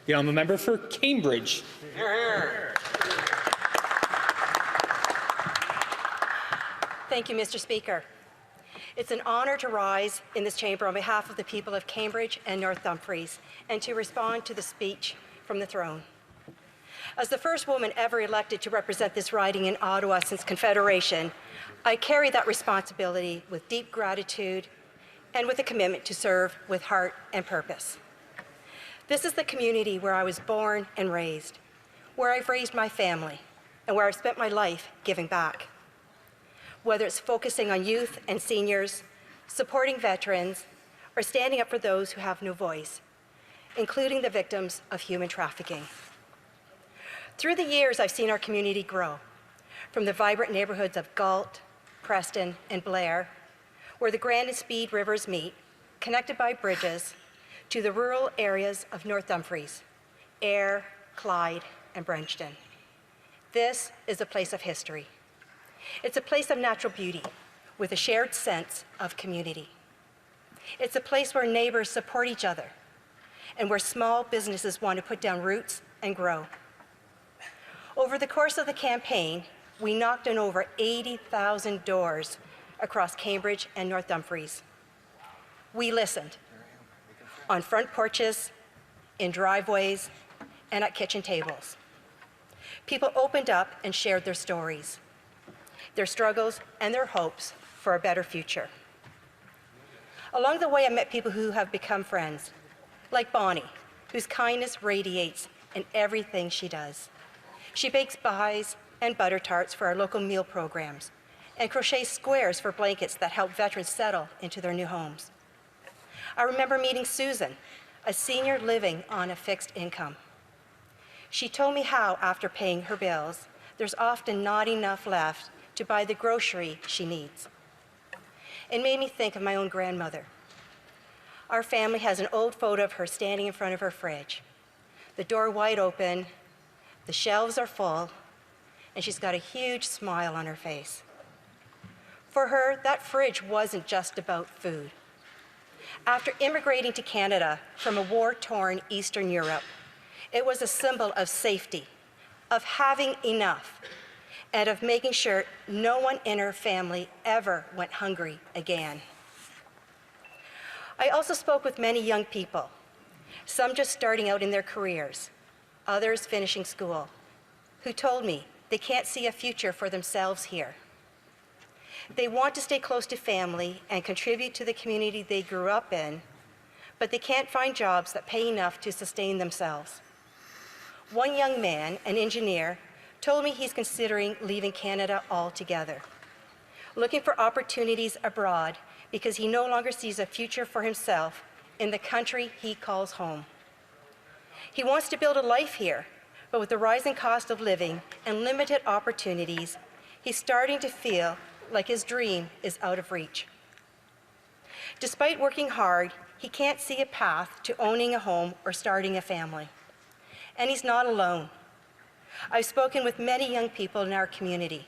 The honourable member for Cambridge. Hear, hear. Thank you, Mr. Speaker. It's an honour to rise in this chamber on behalf of the people of Cambridge and North Dumfries and to respond to the speech from the throne. As the first woman ever elected to represent this riding in Ottawa since Confederation, I carry that responsibility with deep gratitude and with a commitment to serve with heart and purpose. This is the community where I was born and raised, where I've raised my family, and where I've spent my life giving back. Whether it's focusing on youth and seniors, supporting veterans, or standing up for those who have no voice, including the victims of human trafficking. Through the years, I've seen our community grow, from the vibrant neighborhoods of Galt, Preston, and Blair, where the Grand and Speed rivers meet, connected by bridges, to the rural areas of North Dumfries, Ayr, Clyde, and Brenchton. This is a place of history. It's a place of natural beauty with a shared sense of community. It's a place where neighbors support each other and where small businesses want to put down roots and grow. Over the course of the campaign, we knocked on over 80,000 doors across Cambridge and North Dumfries. We listened on front porches, in driveways, and at kitchen tables. People opened up and shared their stories, their struggles, and their hopes for a better future. Along the way, I met people who have become friends, like Bonnie, whose kindness radiates in everything she does. She bakes pies and butter tarts for our local meal programs and crochets squares for blankets that help veterans settle into their new homes. I remember meeting Susan, a senior living on a fixed income. She told me how, after paying her bills, there's often not enough left to buy the grocery she needs. It made me think of my own grandmother. Our family has an old photo of her standing in front of her fridge, the door wide open, the shelves are full, and she's got a huge smile on her face. For her, that fridge wasn't just about food. After immigrating to Canada from a war-torn Eastern Europe, it was a symbol of safety, of having enough, and of making sure no one in her family ever went hungry again. I also spoke with many young people, some just starting out in their careers, others finishing school, who told me they can't see a future for themselves here. They want to stay close to family and contribute to the community they grew up in, but they can't find jobs that pay enough to sustain themselves. One young man, an engineer, told me he's considering leaving Canada altogether, looking for opportunities abroad because he no longer sees a future for himself in the country he calls home. He wants to build a life here, but with the rising cost of living and limited opportunities, he's starting to feel like his dream is out of reach. Despite working hard, he can't see a path to owning a home or starting a family. And he's not alone. I've spoken with many young people in our community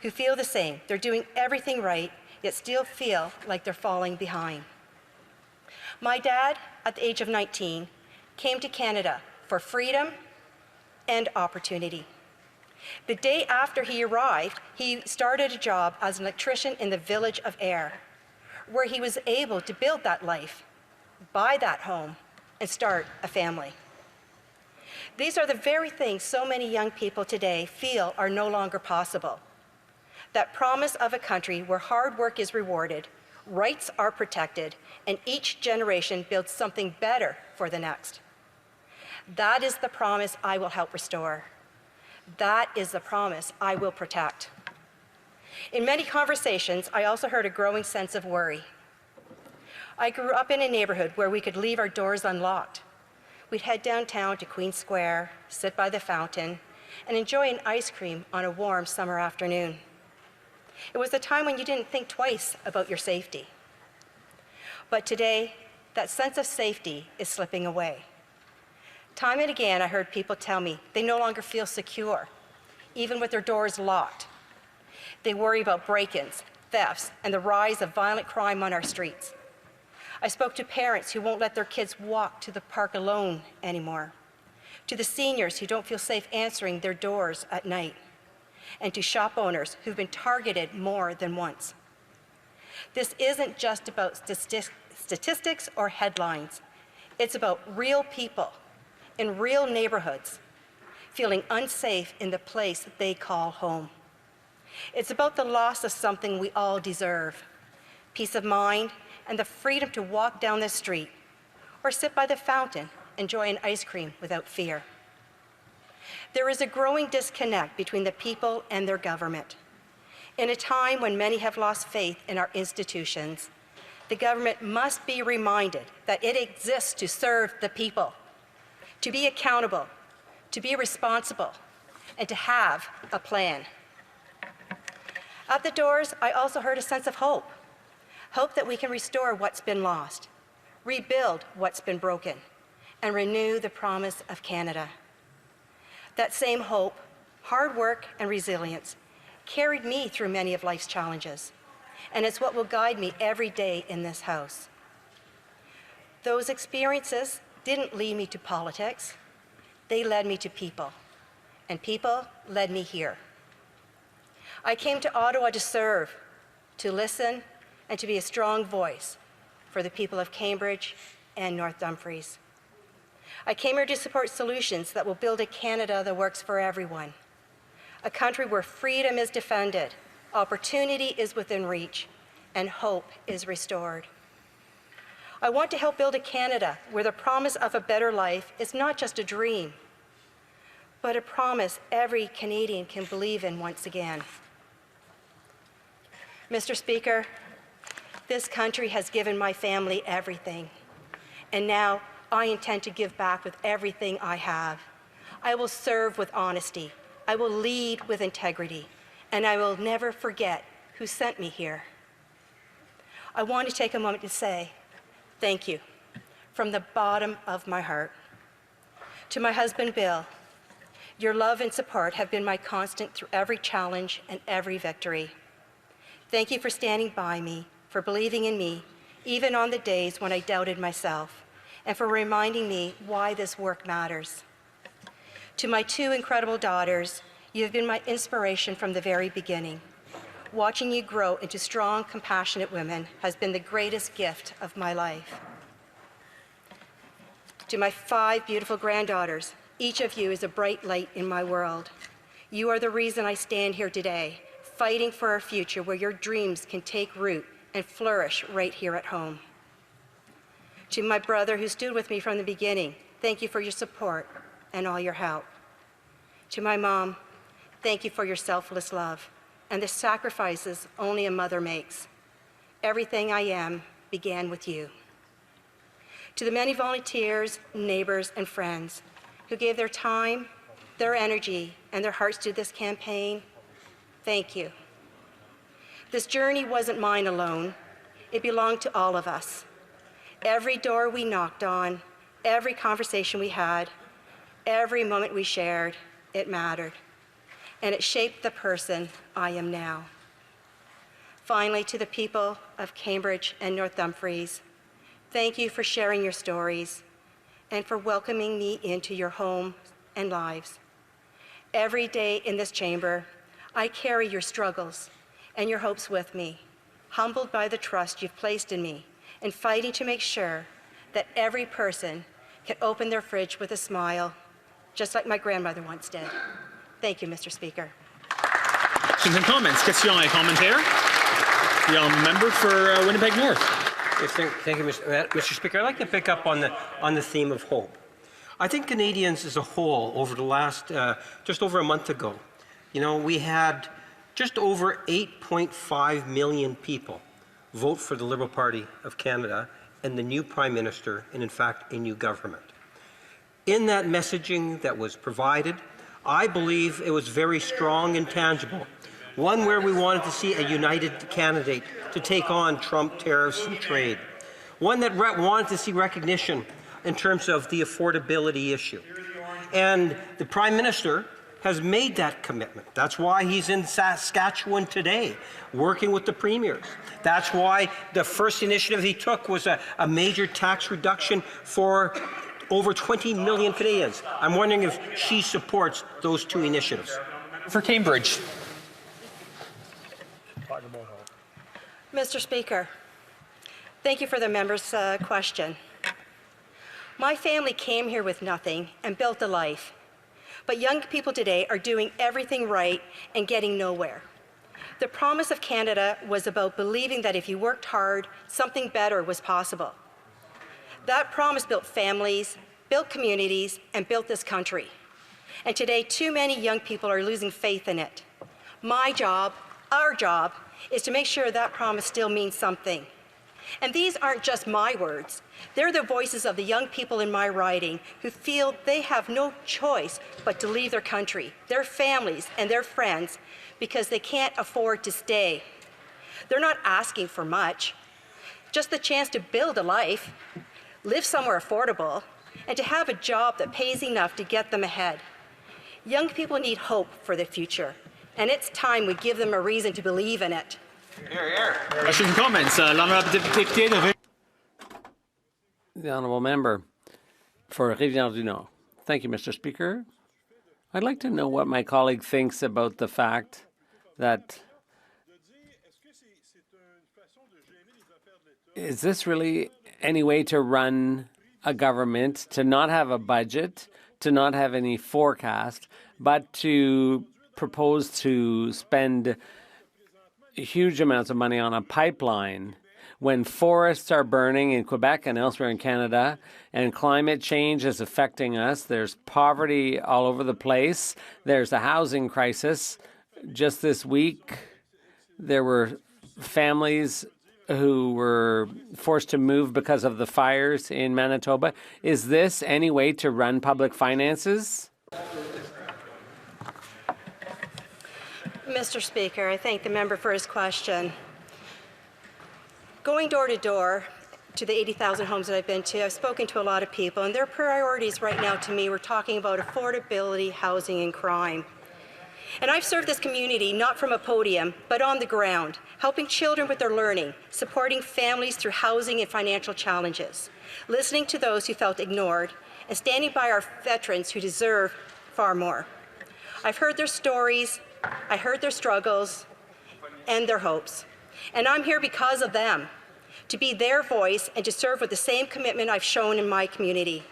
who feel the same. They're doing everything right, yet still feel like they're falling behind. My dad, at the age of 19, came to Canada for freedom and opportunity. The day after he arrived, he started a job as an electrician in the village of Ayr, where he was able to build that life, buy that home, and start a family. These are the very things so many young people today feel are no longer possible. That promise of a country where hard work is rewarded, rights are protected, and each generation builds something better for the next. That is the promise I will help restore. That is the promise I will protect. In many conversations, I also heard a growing sense of worry. I grew up in a neighborhood where we could leave our doors unlocked. We'd head downtown to Queen Square, sit by the fountain, and enjoy an ice cream on a warm summer afternoon. It was a time when you didn't think twice about your safety. But today, that sense of safety is slipping away. Time and again, I heard people tell me they no longer feel secure, even with their doors locked. They worry about break-ins, thefts, and the rise of violent crime on our streets. I spoke to parents who won't let their kids walk to the park alone anymore, to the seniors who don't feel safe answering their doors at night, and to shop owners who've been targeted more than once. This isn't just about statistics or headlines. It's about real people in real neighborhoods feeling unsafe in the place that they call home. It's about the loss of something we all deserve: peace of mind and the freedom to walk down the street or sit by the fountain, enjoy an ice cream without fear. There is a growing disconnect between the people and their government. In a time when many have lost faith in our institutions, the government must be reminded that it exists to serve the people, to be accountable, to be responsible, and to have a plan. At the doors, I also heard a sense of hope. Hope that we can restore what's been lost, rebuild what's been broken, and renew the promise of Canada. That same hope, hard work, and resilience carried me through many of life's challenges, and it's what will guide me every day in this House. Those experiences didn't lead me to politics. They led me to people, and people led me here. I came to Ottawa to serve, to listen, and to be a strong voice for the people of Cambridge and North Dumfries. I came here to support solutions that will build a Canada that works for everyone, a country where freedom is defended, opportunity is within reach, and hope is restored. I want to help build a Canada where the promise of a better life is not just a dream, but a promise every Canadian can believe in once again. Mr. Speaker, this country has given my family everything, and now I intend to give back with everything I have. I will serve with honesty, I will lead with integrity, and I will never forget who sent me here. I want to take a moment to say thank you from the bottom of my heart. To my husband, Bill, your love and support have been my constant through every challenge and every victory. Thank you for standing by me, for believing in me, even on the days when I doubted myself, and for reminding me why this work matters. To my two incredible daughters, you have been my inspiration from the very beginning. Watching you grow into strong, compassionate women has been the greatest gift of my life. To my 5 beautiful granddaughters, each of you is a bright light in my world. You are the reason I stand here today, fighting for a future where your dreams can take root and flourish right here at home. To my brother who stood with me from the beginning, thank you for your support and all your help. To my mom, thank you for your selfless love and the sacrifices only a mother makes. Everything I am began with you. To the many volunteers, neighbors, and friends who gave their time, their energy, and their hearts to this campaign, thank you. This journey wasn't mine alone. It belonged to all of us. Every door we knocked on, every conversation we had, every moment we shared, it mattered. And it shaped the person I am now. Finally, to the people of Cambridge and North Dumfries, thank you for sharing your stories and for welcoming me into your home and lives. Every day in this chamber, I carry your struggles and your hopes with me, humbled by the trust you've placed in me and fighting to make sure that every person can open their fridge with a smile, just like my grandmother once did. Thank you, Mr. Speaker. Questions and comments? Questions et commentaires? The member for Winnipeg North. Yes, thank you, Mr. Speaker. I'd like to pick up on the theme of hope. I think Canadians as a whole, over the last, just over a month ago, we had just over 8.5 million people vote for the Liberal Party of Canada and the new Prime Minister and, in fact, a new government. In that messaging that was provided, I believe it was very strong and tangible, one where we wanted to see a united candidate to take on Trump tariffs and trade, one that wanted to see recognition in terms of the affordability issue. And the Prime Minister has made that commitment. That's why he's in Saskatchewan today, working with the premiers. That's why the first initiative he took was a major tax reduction for over 20 million Canadians. I'm wondering if she supports those two initiatives. For Cambridge. Mr. Speaker, thank you for the member's question. My family came here with nothing and built a life. But young people today are doing everything right and getting nowhere. The promise of Canada was about believing that if you worked hard, something better was possible. That promise built families, built communities, and built this country. And today, too many young people are losing faith in it. My job, our job, is to make sure that promise still means something. And these aren't just my words. They're the voices of the young people in my riding who feel they have no choice but to leave their country, their families, and their friends because they can't afford to stay. They're not asking for much, just the chance to build a life, live somewhere affordable, and to have a job that pays enough to get them ahead. Young people need hope for the future, and it's time we give them a reason to believe in it. Questions and comments. L'honorable député de The honourable member for Rivière-du-Nord. Thank you, Mr. Speaker. I'd like to know what my colleague thinks about the fact that is this really any way to run a government, to not have a budget, to not have any forecast, but to propose to spend huge amounts of money on a pipeline when forests are burning in Quebec and elsewhere in Canada, and climate change is affecting us? There's poverty all over the place. There's a housing crisis. Just this week, there were families who were forced to move because of the fires in Manitoba. Is this any way to run public finances? Mr. Speaker, I thank the member for his question. Going door to door to the 80,000 homes that I've been to, I've spoken to a lot of people, and their priorities right now to me, we're talking about affordability, housing, and crime. And I've served this community not from a podium, but on the ground, helping children with their learning, supporting families through housing and financial challenges, listening to those who felt ignored, and standing by our veterans who deserve far more. I've heard their stories, I heard their struggles and their hopes, and I'm here because of them, to be their voice and to serve with the same commitment I've shown in my community.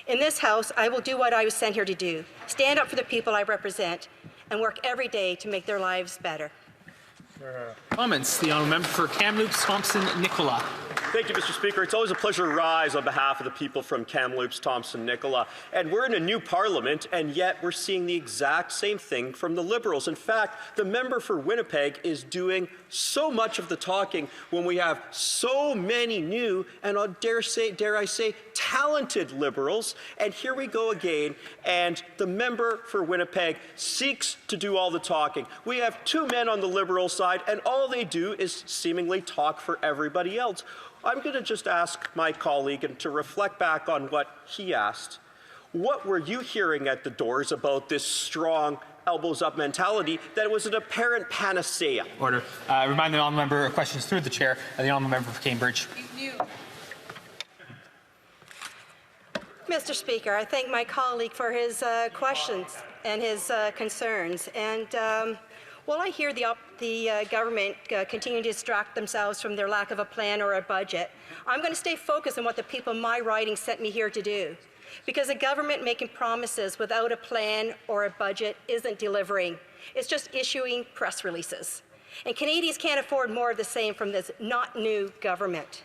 In this House, I will do what I was sent here to do, stand up for the people I represent, and work every day to make their lives better. Comments. The honourable member for Kamloops, Thompson, Nicola. Thank you, Mr. Speaker. It's always a pleasure to rise on behalf of the people from Kamloops, Thompson, Nicola. And we're in a new parliament, and yet we're seeing the exact same thing from the Liberals. In fact, the member for Winnipeg is doing so much of the talking when we have so many new and, dare I say, talented Liberals. And here we go again, and the member for Winnipeg seeks to do all the talking. We have two men on the Liberal side, and all they do is seemingly talk for everybody else. I'm going to just ask my colleague and to reflect back on what he asked. What were you hearing at the doors about this strong elbows-up mentality that was an apparent panacea? Order. Remind the honourable member of questions through the chair and the honourable member for Cambridge. Mr. Speaker, I thank my colleague for his questions and his concerns. And while I hear the government continue to distract themselves from their lack of a plan or a budget, I'm going to stay focused on what the people in my riding sent me here to do. Because a government making promises without a plan or a budget isn't delivering. It's just issuing press releases. And Canadians can't afford more of the same from this not new government.